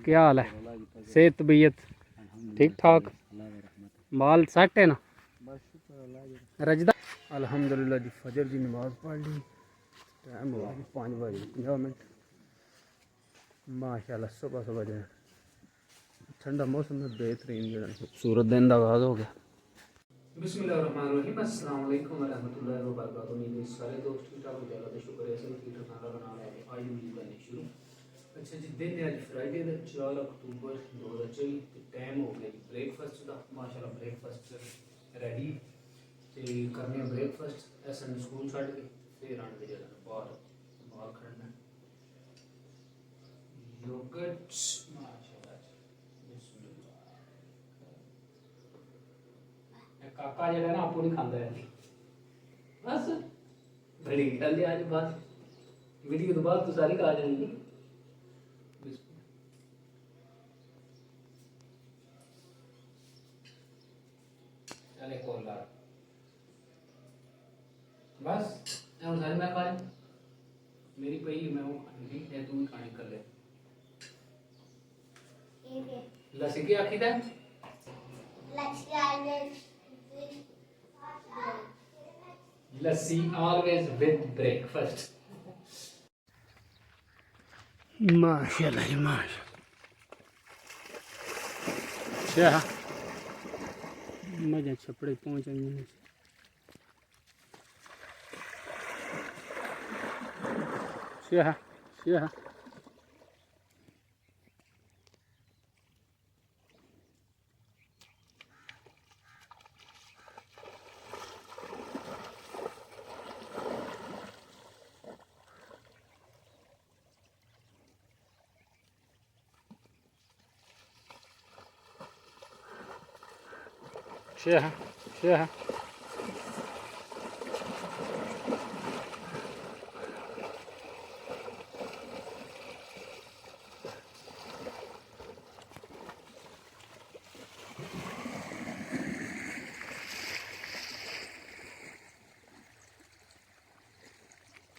क्या हाल है? सेहत तबीयत ठीक ठाक? माल सेट है ना? रजदा अल्हम्दुलिल्लाह जी। फजर की नमाज पढ़ ली, टाइम हो गया 5:50। माशाल्लाह सुबह सुबह जो ठंडा मौसम में बेहतरीन जो खूबसूरत दिन का आगाज़ हो गया। बिस्मिल्लाहिर्रहमानिर्रहीम, अस्सलाम वालेकुम वरहमतुल्लाहि वबरकातुहू। उम्मीद है सारे दोस्त ठीक ठाक होते हैं। शुक्र है सब ठीक ठाक बना रहे हैं। आज वीडियो करनी शुरू। अच्छा जी, दिन है अज फ्राइडे का 4 अक्तूबर 2024। टाइम हो गया ब्रेकफास्ट का। माशाल्लाह ब्रेकफास्ट रेडी तो करने ब्रेकफास्ट। ऐसा स्कूल छड़ के फिर आने जाना बाहर बाहर खड़ना योगर्ट। माशाल्लाह काका जो है ना आपको नहीं खाता है बस बड़ी गल है। आज बाद वीडियो तो बाद तो सारी खा जाएंगी। चले कोला बस हम सारी मैं खा मेरी पई मैं वो खानी थी तू भी खानी कर ले। लस्सी की आखी था लस्सी ऑलवेज विद ब्रेकफास्ट। माशाल्लाह जी माशाल्लाह। मजा छपड़े पहुंच गए। शाह शाह शाह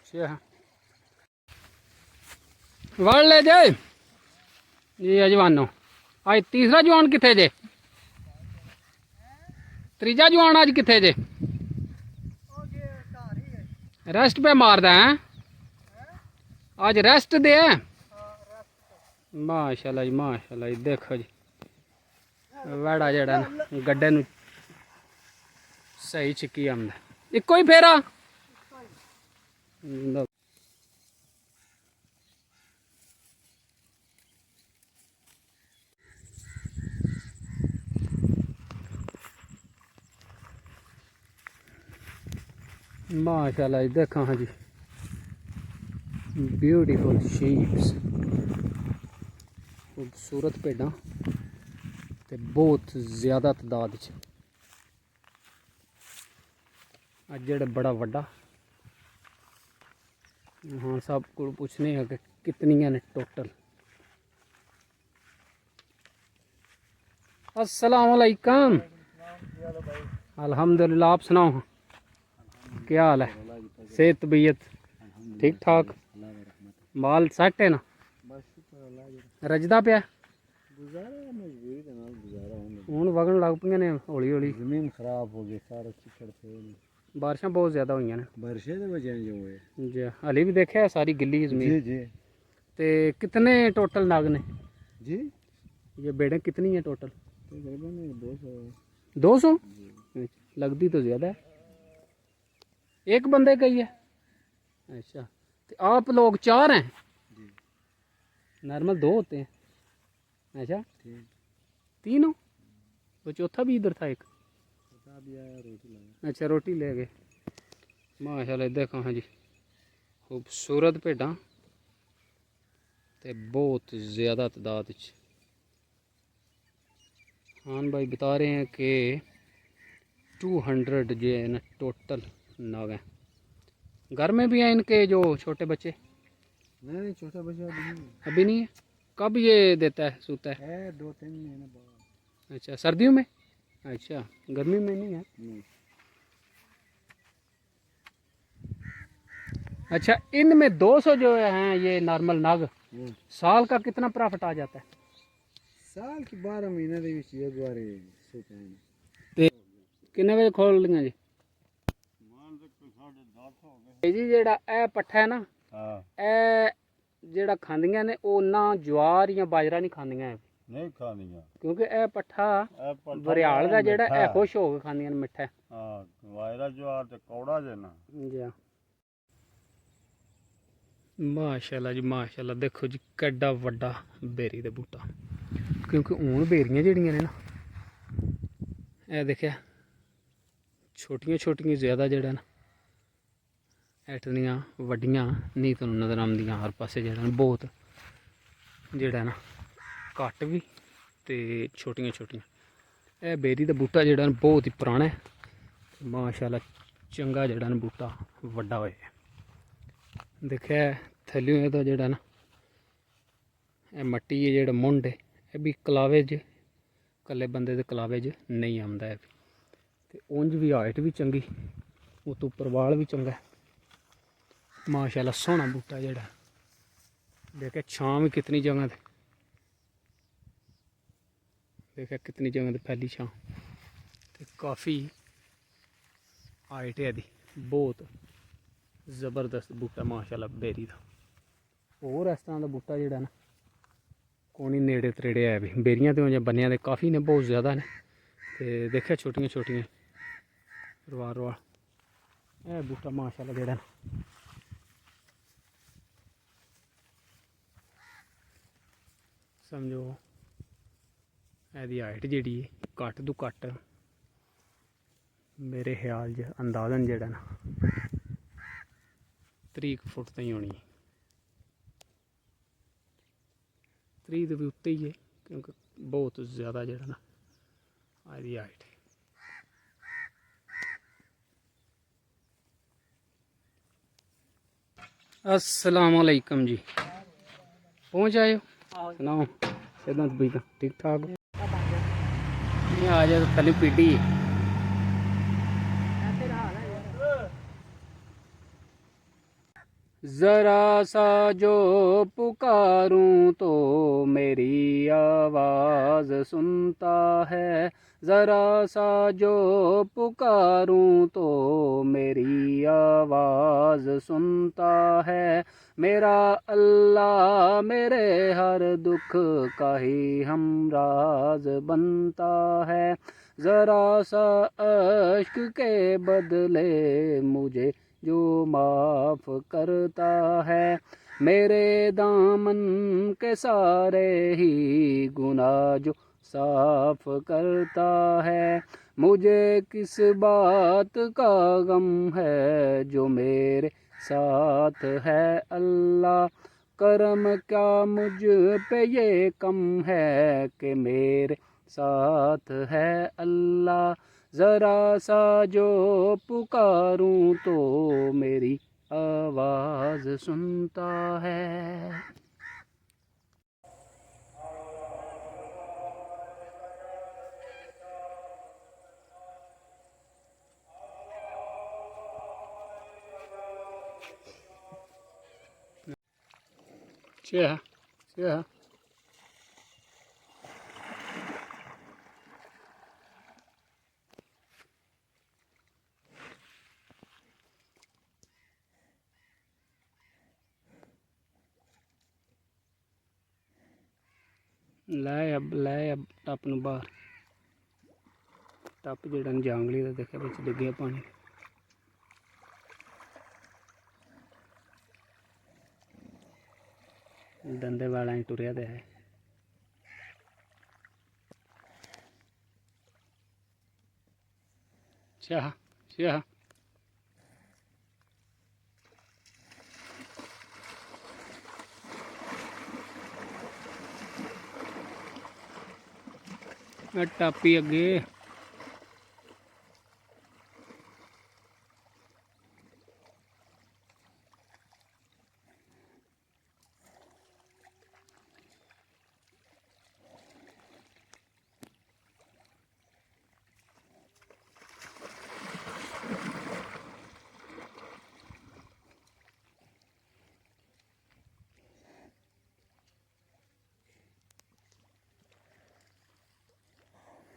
शाह वड़ ले जाए ये अजवानो। आज तीसरा जवान किथे जे? तीजा जवान अज किथे जे? रेस्ट पे मारदा है आज रेस्ट दे है। माशाल्लाह जी माशाल्लाह जी। देखो जी वेड़ा जड़ा गड्ढे नूं सही चिक्की आंदा इको ही फेरा। माशाल्लाह जी देखा हाँ जी ब्यूटीफुल शीप्स खूबसूरत भेडां ते बहुत ज़्यादा तादाद च। अज जेड़ा बड़ा वड्डा हाँ सब को पूछने हैं कि कितनियां ने टोटल। अस्सलाम वालेकुम। अल्हम्दुलिल्लाह आप सुनाओ क्या हाल है? सेहत तबीयत ठीक ठाक? माल सेट है ना? रजदा पे हूँ वगन लग पे ने हौली हौली। जमीन खराब हो गई सारा चिकड़ पे बारिशां बहुत ज़्यादा हुई ने। बारिशें की वजह जो हुए जी हली भी देखा है सारी गिल्ली जमीन जी जी। ते कितने टोटल नाग ने जी? ये बेड़ें कितनी है टोटल? 200 लगती तो ज़्यादा है। एक बंदे का ही है? अच्छा तो आप लोग 4 हैं? नॉर्मल 2 होते हैं। अच्छा 3 हो तो चौथा भी इधर था एक। अच्छा रोटी ले गए। माशाल्लाह देखो हाँ जी खूबसूरत भेडां ते बहुत ज़्यादा तादाद च। खान भाई बता रहे हैं कि 200 जो है ना टोटल नाग हैं। घर में भी हैं इनके जो छोटे बच्चे? नहीं छोटा बच्चा अभी नहीं है। कब ये देता है सूता है? 2-3 महीने बाद। अच्छा सर्दियों में? अच्छा गर्मी में नहीं है। अच्छा इनमें 200 जो हैं ये नॉर्मल नाग साल का कितना प्रॉफिट आ जाता है? साल की 12 महीने ਦੇ ਵਿੱਚ ਇੱਕ ਵਾਰੀ ਸੁੱਤੇ ਨੇ ਤੇ ਕਿੰਨੇ ਵਜੇ ਖੋਲਦੀਆਂ ਜੀ ਮਾਨ ਦੇ 10:30 ਹੋ ਗਏ ਇਹ ਜੀ ਜਿਹੜਾ ਇਹ ਪੱਠਾ ਹੈ ਨਾ ਹਾਂ ਇਹ ਜਿਹੜਾ ਖਾਂਦੀਆਂ ਨੇ ਉਹ ਨਾ ਜਵਾਰ ਜਾਂ ਬਾਜਰਾ ਨਹੀਂ ਖਾਂਦੀਆਂ ਇਹ। ਨਹੀਂ ਖਾਣੀਆਂ ਕਿਉਂਕਿ ਇਹ ਪੱਠਾ ਇਹ ਪੱਠਾ ਵਰਿਆਲ ਦਾ ਜਿਹੜਾ ਮਿੱਠਾ ਇਹ ਖੁਸ਼ ਹੋ ਕੇ ਖਾਂਦੀਆਂ ਨੇ ਮਿੱਠਾ ਹਾਂ ਵਾਇਰਾ ਜਵਾਰ ਤੇ ਕੌੜਾ ਜੇ ਨਾ ਜੀ ਹਾਂ। ਮਾਸ਼ਾਅੱਲਾ ਜੀ ਮਾਸ਼ਾਅੱਲਾ ਦੇਖੋ ਜੀ ਕਿੱਡਾ ਵੱਡਾ ਬੇਰੀ ਦਾ ਬੂਟਾ ਕਿਉਂਕਿ ਹੁਣ ਬੇਰੀਆਂ ਜਿਹੜੀਆਂ ਨੇ ਨਾ ਇਹ ਦੇਖਿਆ ਛੋਟੀਆਂ ਛੋਟੀਆਂ ਜ਼ਿਆਦਾ ਜਿਹੜਾ ਨਾ ਐਟਨੀਆਂ ਵੱਡੀਆਂ ਨਹੀਂ ਤੁਹਾਨੂੰ ਨਜ਼ਰ ਆਉਂਦੀਆਂ ਹਰ ਪਾਸੇ ਜਿਹੜਾ ਨਾ ਬਹੁਤ ਜਿਹੜਾ ਨਾ ਘੱਟ ਵੀ ਤੇ ਛੋਟੀਆਂ ਛੋਟੀਆਂ ਇਹ ਬੇਰੀ ਦਾ ਬੂਟਾ ਜਿਹੜਾ ਨਾ ਬਹੁਤ ਹੀ ਪੁਰਾਣਾ ਹੈ ਮਾਸ਼ਾਅੱਲਾ ਚੰਗਾ ਜਿਹੜਾ ਨਾ ਬੂਟਾ ਵੱਡਾ ਹੋਇਆ देखिए थलियों तो जोड़ा ना मट्टी है जो मुंड है यह भी कलावे च कल्ले बंदे के कलावे च नहीं आता है तो उंज भी हाइट भी चंगी उतो परवाल भी चंगा है माशाल्लाह सोहना बूटा जोड़ा देखिए छां भी कितनी जगह ते देखिए कितनी जगह ते फैली छां ते काफ़ी हाइट है दी बहुत जबरदस्त बूटा माशाल्लाह बेरी का और इस तरह का बूटा जोड़ा ना कोनी नेड़े तरेड़े है भी बेरियां तो बनिया तो काफ़ी ने बहुत ज़्यादा ने तो देखिए छोटियां छोटियां रवार रवार यह बूटा माशाल्लाह जोड़ा समझो यदी हाइट जी घट तो घट मेरे ख्याल च अंदाजन जोड़ा ना 30 फुट तो ही होनी 30 तो भी उत्ते ही है क्योंकि बहुत ज़्यादा जोड़ा ना आदि हाइट अस्सलाम वालेकुम जी पहुँच आए हो सुनाओ सिद्धांत भाई का ठीक ठाक ये आ जाए तो पहले पीटी ज़रा सा जो पुकारूं तो मेरी आवाज़ सुनता है ज़रा सा जो पुकारूं तो मेरी आवाज़ सुनता है मेरा अल्लाह मेरे हर दुख का ही हमराज बनता है ज़रा सा अश्क के बदले मुझे जो माफ़ करता है मेरे दामन के सारे ही गुनाह जो साफ करता है मुझे किस बात का गम है जो मेरे साथ है अल्लाह करम क्या मुझ पे ये कम है कि मेरे साथ है अल्लाह ज़रा सा जो पुकारूं तो मेरी आवाज़ सुनता है क्या क्या लै अब टप नूं बाहर टप जेड़ा जांगली दा देखिया बिच डिग्गिया पानी दंदे वाला टुरिया दे है चाह चाह टापी अगे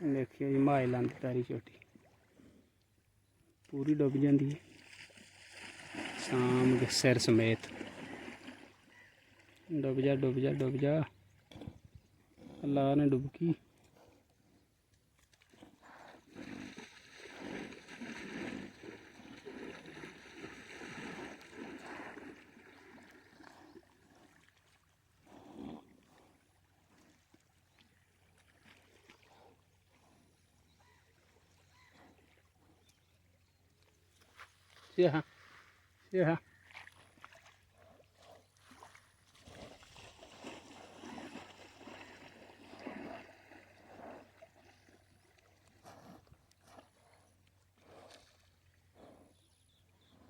देखिए जी माए लांदी तारी छोटी पूरी डुब जाती है शाम के सिर समेत। डुब जा डुब जा डुब जा अल्लाह ने डुबकी। Yeah, yeah.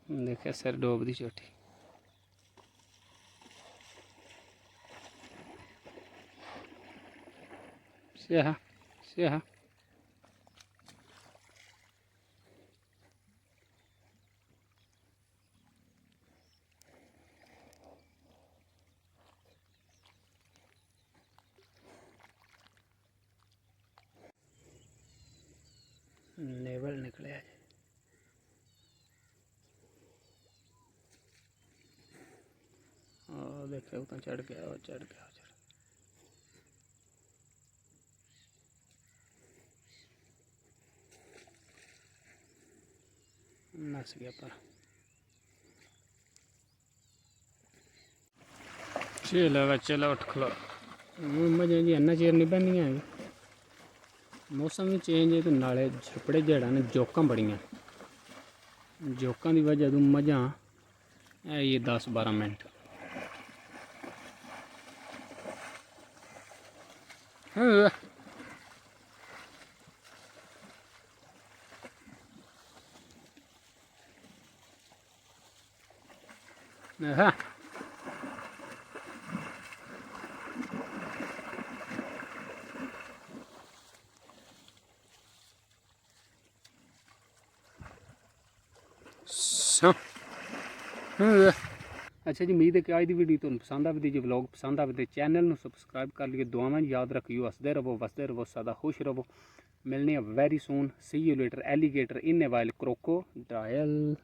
देखिए सिर डोब दी छोटी। स्याह स्याह नेवल निकले आज। और देखे उतना चढ़ गया और चढ़ गया चढ़ नस गया पर चलो उठ खलो मजे जी अन्ना चेर नहीं बहनी है। मौसम भी चेंज है तो नाले छपड़े जड़ा ने जोकां बड़ियां जोकां की वजह तो मजा है ये 10-12 मिनट। हाँ हाँ अच्छा जी उम्मीद है कि आज की वीडियो तुम पसंद आती जो व्लॉग पसंद आते चैनल में सबसक्राइब कर लिए दुआवां याद रखियो हसदे रहो वसदे रहो सदा खुश रहो। मिलने very soon see you later alligator in a while crocodile.